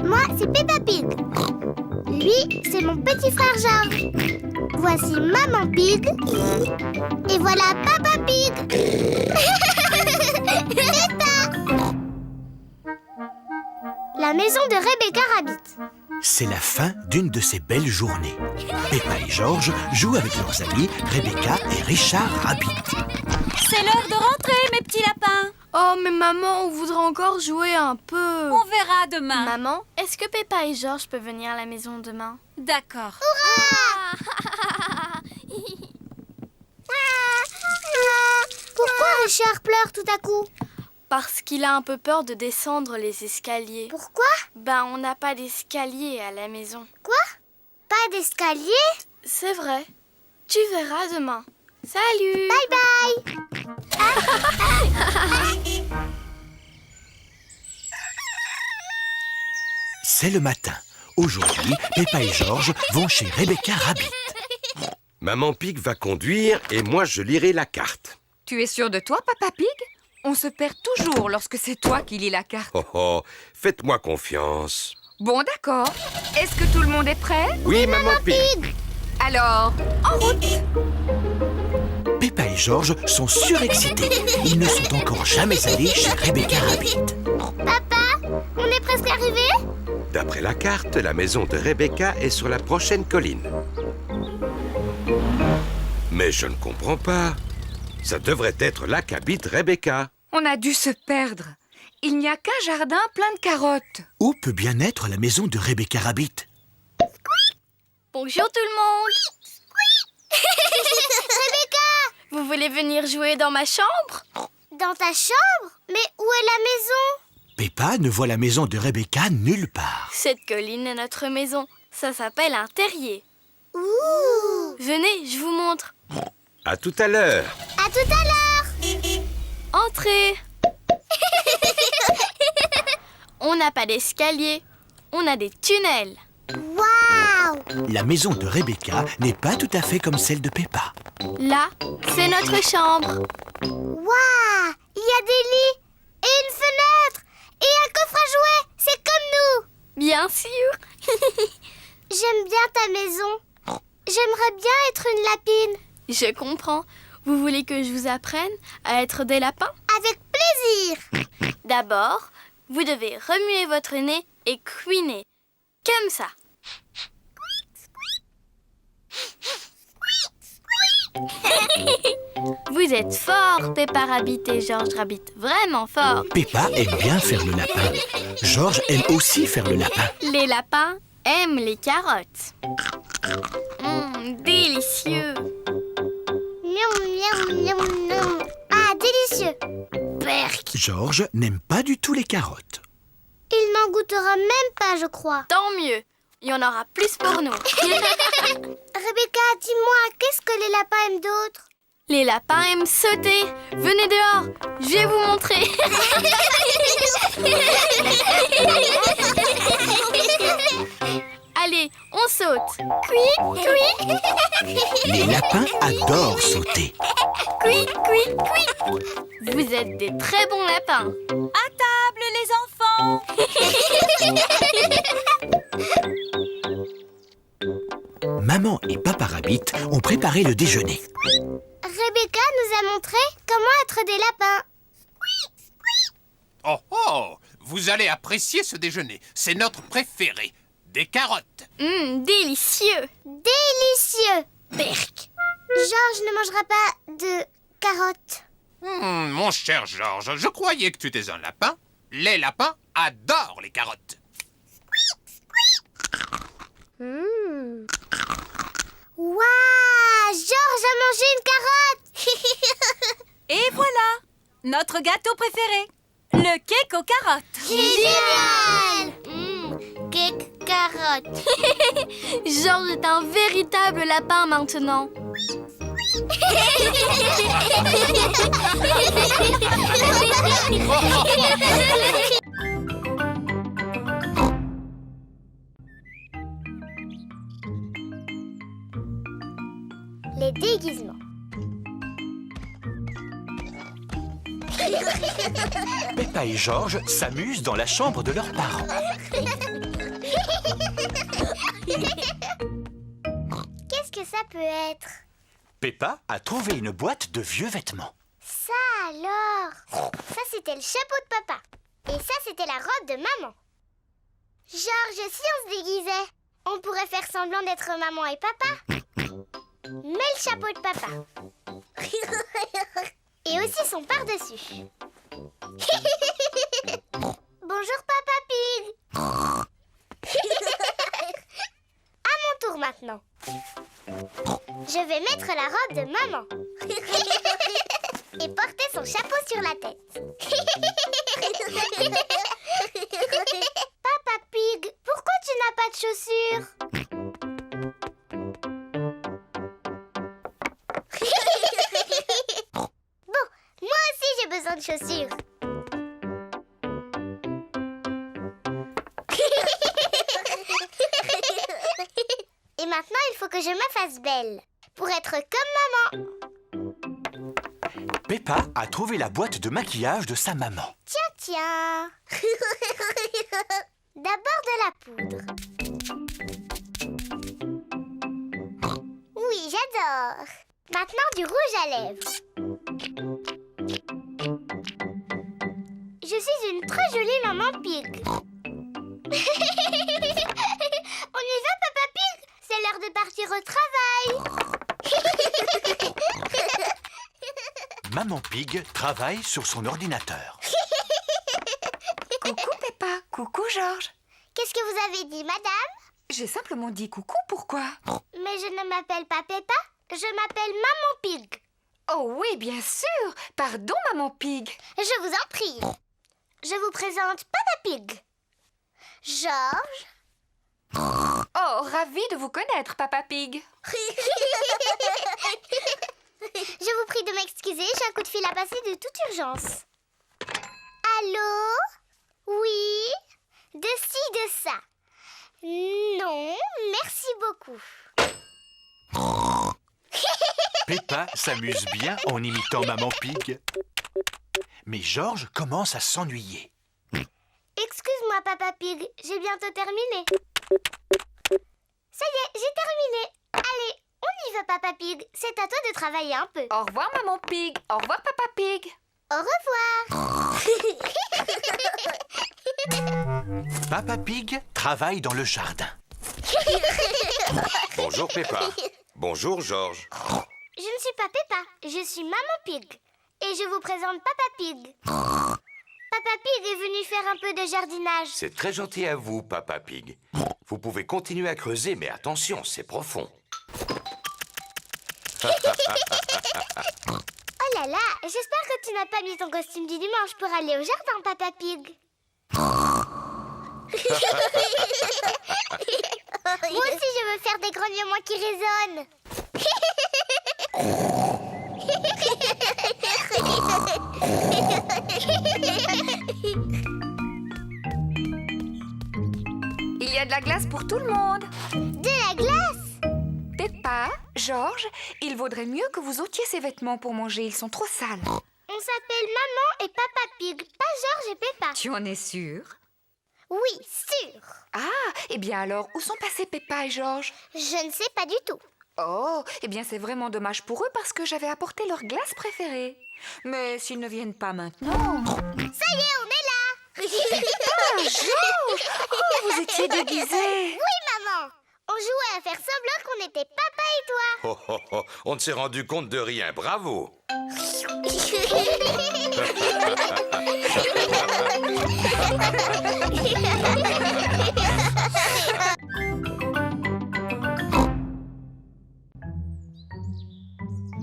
Moi, c'est Peppa Pig. Lui, c'est mon petit frère George. Voici Maman Pig. Et voilà Papa Pig. Peppa. La maison de Rebecca Rabbit. C'est la fin d'une de ces belles journées. Peppa et George jouent avec leurs amis Rebecca et Richard Rabbit. C'est l'heure de rentrer, mes petits lapins. Oh, mais maman, on voudrait encore jouer un peu. On verra demain. Maman, est-ce que Peppa et George peuvent venir à la maison demain? D'accord. Pourquoi Richard pleure tout à coup? Parce qu'il a un peu peur de descendre les escaliers. Pourquoi? On n'a pas d'escalier à la maison. Quoi? Pas d'escalier? C'est vrai. Tu verras demain. Salut! Bye bye! C'est le matin. Aujourd'hui, Peppa et George vont chez Rebecca Rabbit. Maman Pig va conduire et moi je lirai la carte. Tu es sûr de toi, Papa Pig? On se perd toujours lorsque c'est toi qui lis la carte. Oh oh, faites-moi confiance. Bon, d'accord. Est-ce que tout le monde est prêt? Oui, Maman Pig. Alors, en route! Peppa et George sont surexcités. Ils ne sont encore jamais allés chez Rebecca Rabbit. Papa, on est presque arrivés? D'après la carte, la maison de Rebecca est sur la prochaine colline. Mais je ne comprends pas. Ça devrait être là qu'habite Rebecca. On a dû se perdre. Il n'y a qu'un jardin plein de carottes. Où peut bien être la maison de Rebecca Rabbit? Bonjour tout le monde! Rebecca! Vous voulez venir jouer dans ma chambre? Dans ta chambre? Mais où est la maison? Peppa ne voit la maison de Rebecca nulle part. Cette colline est notre maison. Ça s'appelle un terrier. Ouh! Venez, je vous montre. À tout à l'heure. À tout à l'heure! Entrez! On n'a pas d'escalier. On a des tunnels. Waouh! La maison de Rebecca n'est pas tout à fait comme celle de Peppa. Là, c'est notre chambre. Waouh! Il y a des lits et une fenêtre et un coffre à jouets. C'est comme nous. Bien sûr. J'aime bien ta maison. J'aimerais bien être une lapine. Je comprends. Vous voulez que je vous apprenne à être des lapins? Avec plaisir. D'abord, vous devez remuer votre nez et couiner. Comme ça. Vous êtes forts, Peppa Rabbit et George Rabbit. Vraiment forts. Peppa aime bien faire le lapin. George aime aussi faire le lapin. Les lapins aiment les carottes. Délicieux. Miam, miam, miam, miam. Ah, délicieux. Berk. George n'aime pas du tout les carottes. Il n'en goûtera même pas, je crois. Tant mieux. Il y en aura plus pour nous. Rebecca, dis-moi, qu'est-ce que les lapins aiment d'autre? Les lapins aiment sauter. Venez dehors. Je vais vous montrer. Allez, on saute. Cui, cui. Les lapins adorent sauter. Cui, cui, cui. Vous êtes des très bons lapins. À table, les enfants! Maman et Papa Rabbit ont préparé le déjeuner. Rebecca nous a montré comment être des lapins. Oh oh! Vous allez apprécier ce déjeuner. C'est notre préféré. Des carottes. Délicieux. Délicieux. Berk. Georges ne mangera pas de carottes. Mon cher Georges, je croyais que tu étais un lapin. Les lapins adorent les carottes. Waouh! Georges a mangé une carotte. Et voilà, notre gâteau préféré, le cake aux carottes. Génial! Cake carotte. Georges est un véritable lapin maintenant. Les déguisements. Peppa et Georges s'amusent dans la chambre de leurs parents. Qu'est-ce que ça peut être? Peppa a trouvé une boîte de vieux vêtements. Ça alors! Ça c'était le chapeau de papa. Et ça c'était la robe de maman. Georges, si on se déguisait, on pourrait faire semblant d'être maman et papa. Mets le chapeau de papa. Et aussi son par-dessus. Bonjour Papa Pig. À mon tour maintenant. Je vais mettre la robe de maman. Et porter son chapeau sur la tête. Papa Pig, pourquoi tu n'as pas de chaussures? Bon, moi aussi j'ai besoin de chaussures. Et maintenant, il faut que je me fasse belle pour être comme maman. Peppa a trouvé la boîte de maquillage de sa maman. Tiens. D'abord de la poudre. Oui, j'adore. Maintenant du rouge à lèvres. Je suis une très jolie maman Pig. On y va, Papa Pig? C'est l'heure de partir au travail. Maman Pig travaille sur son ordinateur. Coucou Peppa, coucou Georges. Qu'est-ce que vous avez dit, madame? J'ai simplement dit coucou, pourquoi? Mais je ne m'appelle pas Peppa, je m'appelle Maman Pig. Oh oui, bien sûr. Pardon, Maman Pig. Je vous en prie. Je vous présente Papa Pig. Georges. Oh, ravi de vous connaître, Papa Pig. Je vous prie de m'excuser, j'ai un coup de fil à passer de toute urgence. Allô? Oui? De ci, de ça. Non, merci beaucoup. Peppa s'amuse bien en imitant Maman Pig. Mais Georges commence à s'ennuyer. Excuse-moi, Papa Pig, j'ai bientôt terminé. Ça y est, j'ai terminé. Allez, on y va, Papa Pig. C'est à toi de travailler un peu. Au revoir, Maman Pig. Au revoir, Papa Pig. Au revoir. Papa Pig travaille dans le jardin. Bonjour Peppa. Bonjour Georges. Je ne suis pas Peppa, je suis Maman Pig. Et je vous présente Papa Pig. Papa Pig est venu faire un peu de jardinage. C'est très gentil à vous, Papa Pig. Vous pouvez continuer à creuser, mais attention, c'est profond. Oh là là, j'espère que tu n'as pas mis ton costume du dimanche pour aller au jardin, Papa Pig. Moi aussi, je veux faire des grognements qui résonnent. Il y a de la glace pour tout le monde. De la glace? Peppa, Georges, il vaudrait mieux que vous ôtiez ces vêtements pour manger. Ils sont trop sales. On s'appelle Maman et Papa Pig, pas Georges et Peppa. Tu en es sûre? Oui, sûr. Ah, eh bien alors, où sont passés Peppa et Georges? Je ne sais pas du tout. Oh, eh bien c'est vraiment dommage pour eux parce que j'avais apporté leur glace préférée. Mais s'ils ne viennent pas maintenant... Ça y est, on est là. Ah, Georges! Oh, vous étiez déguisés. Oui, maman. On jouait à faire semblant qu'on était papa et toi. Oh, oh, oh, on ne s'est rendu compte de rien, bravo.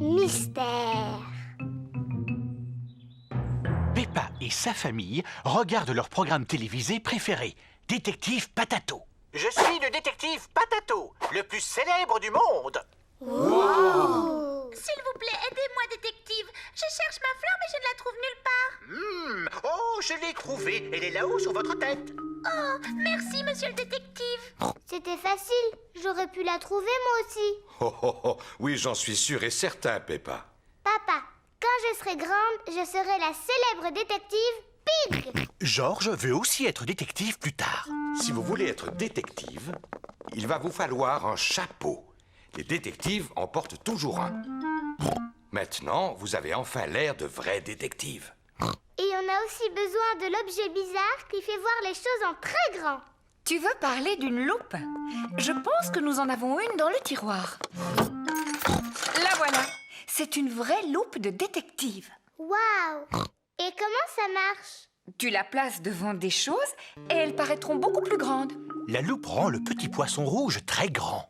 Mystère. Peppa et sa famille regardent leur programme télévisé préféré, Détective Patato. Je suis le détective Patato, le plus célèbre du monde. S'il vous plaît, aidez-moi, détective. Je cherche ma fleur, mais je ne la trouve nulle part. Oh, je l'ai trouvée. Elle est là-haut sur votre tête. Oh, merci, monsieur le détective. C'était facile. J'aurais pu la trouver moi aussi. Oh, oh, oh, oui, j'en suis sûr et certain, Peppa. Papa, quand je serai grande, je serai la célèbre détective Pig. Georges veut aussi être détective plus tard. Si vous voulez être détective, il va vous falloir un chapeau. Les détectives en portent toujours un. Maintenant, vous avez enfin l'air de vrai détective. Et on a aussi besoin de l'objet bizarre qui fait voir les choses en très grand. Tu veux parler d'une loupe? Je pense que nous en avons une dans le tiroir. La voilà. C'est une vraie loupe de détective. Waouh! Et comment ça marche? Tu la places devant des choses et elles paraîtront beaucoup plus grandes. La loupe rend le petit poisson rouge très grand.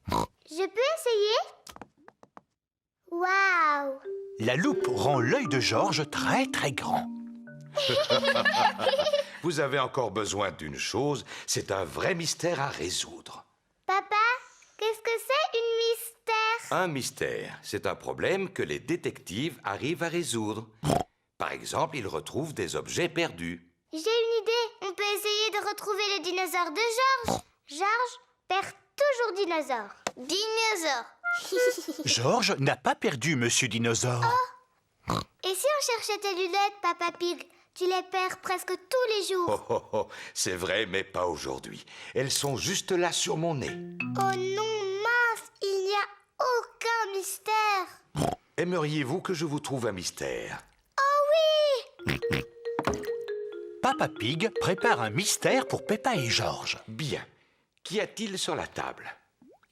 Je peux essayer? Waouh! La loupe rend l'œil de Georges très très grand. Vous avez encore besoin d'une chose, c'est un vrai mystère à résoudre. Papa, qu'est-ce que c'est une mystère? Un mystère, c'est un problème que les détectives arrivent à résoudre. Par exemple, ils retrouvent des objets perdus. J'ai une idée. On peut essayer de retrouver le dinosaure de Georges. Georges perd toujours dinosaure. Dinosaure. Georges n'a pas perdu Monsieur Dinosaure. Et si on cherchait tes lunettes, Papa Pig? Tu les perds presque tous les jours. Oh, oh, oh, c'est vrai, mais pas aujourd'hui. Elles sont juste là sur mon nez. Oh non, mince, il n'y a aucun mystère. Aimeriez-vous que je vous trouve un mystère? Oh oui! Papa Pig prépare un mystère pour Peppa et Georges. Bien. Qu'y a-t-il sur la table?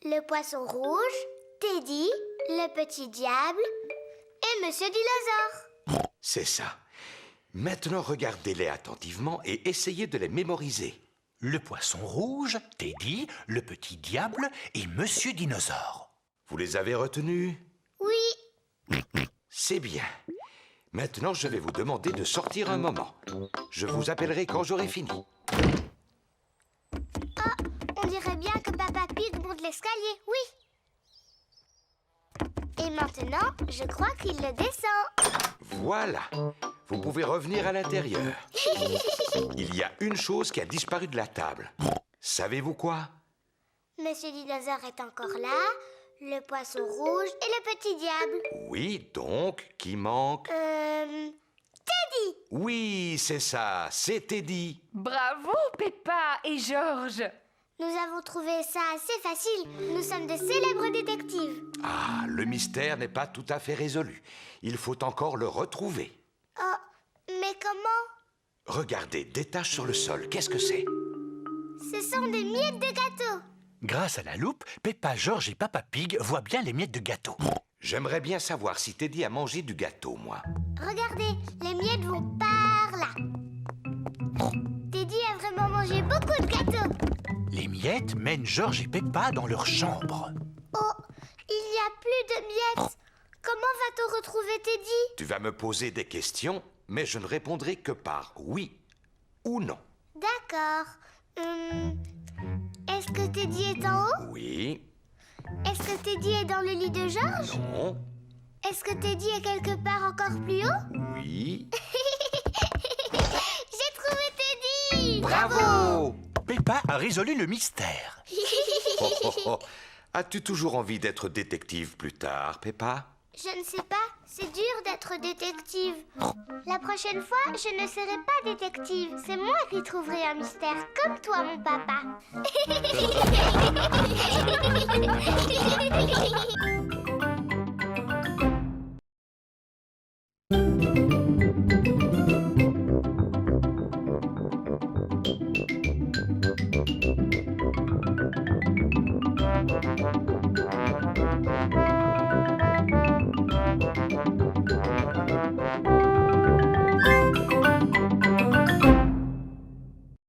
Le poisson rouge, Teddy, le petit diable et Monsieur Dinosaure. C'est ça. Maintenant, regardez-les attentivement et essayez de les mémoriser. Le poisson rouge, Teddy, le petit diable et Monsieur Dinosaure. Vous les avez retenus? Oui. C'est bien. Maintenant, je vais vous demander de sortir un moment. Je vous appellerai quand j'aurai fini. On dirait bien que Papa Pig monte l'escalier, oui. Et maintenant, je crois qu'il le descend. Voilà. Vous pouvez revenir à l'intérieur. Il y a une chose qui a disparu de la table. Savez-vous quoi? Monsieur Dinosaure est encore là, le poisson rouge et le petit diable. Oui, donc, qui manque? Teddy! Oui, c'est ça, c'est Teddy. Bravo, Peppa et Georges. Nous avons trouvé ça assez facile. Nous sommes de célèbres détectives. Ah, le mystère n'est pas tout à fait résolu. Il faut encore le retrouver. Oh, mais comment? Regardez, des taches sur le sol, qu'est-ce que c'est? Ce sont des miettes de gâteau. Grâce à la loupe, Peppa, Georges et Papa Pig voient bien les miettes de gâteau. J'aimerais bien savoir si Teddy a mangé du gâteau, moi. Regardez, les miettes vont par là. Teddy a vraiment mangé beaucoup de gâteaux. Les miettes mènent Georges et Peppa dans leur chambre. Oh, il n'y a plus de miettes. Comment va-t-on retrouver Teddy? Tu vas me poser des questions, mais je ne répondrai que par oui ou non. D'accord. Est-ce que Teddy est en haut? Oui, Est-ce que Teddy est dans le lit de Georges? non, Est-ce que Teddy est quelque part encore plus haut? oui. J'ai trouvé Teddy! Bravo! Peppa a résolu le mystère. Oh, oh, oh. As-tu toujours envie d'être détective plus tard, Peppa? Je ne sais pas, c'est dur d'être détective. La prochaine fois, je ne serai pas détective. C'est moi qui trouverai un mystère, comme toi, mon papa.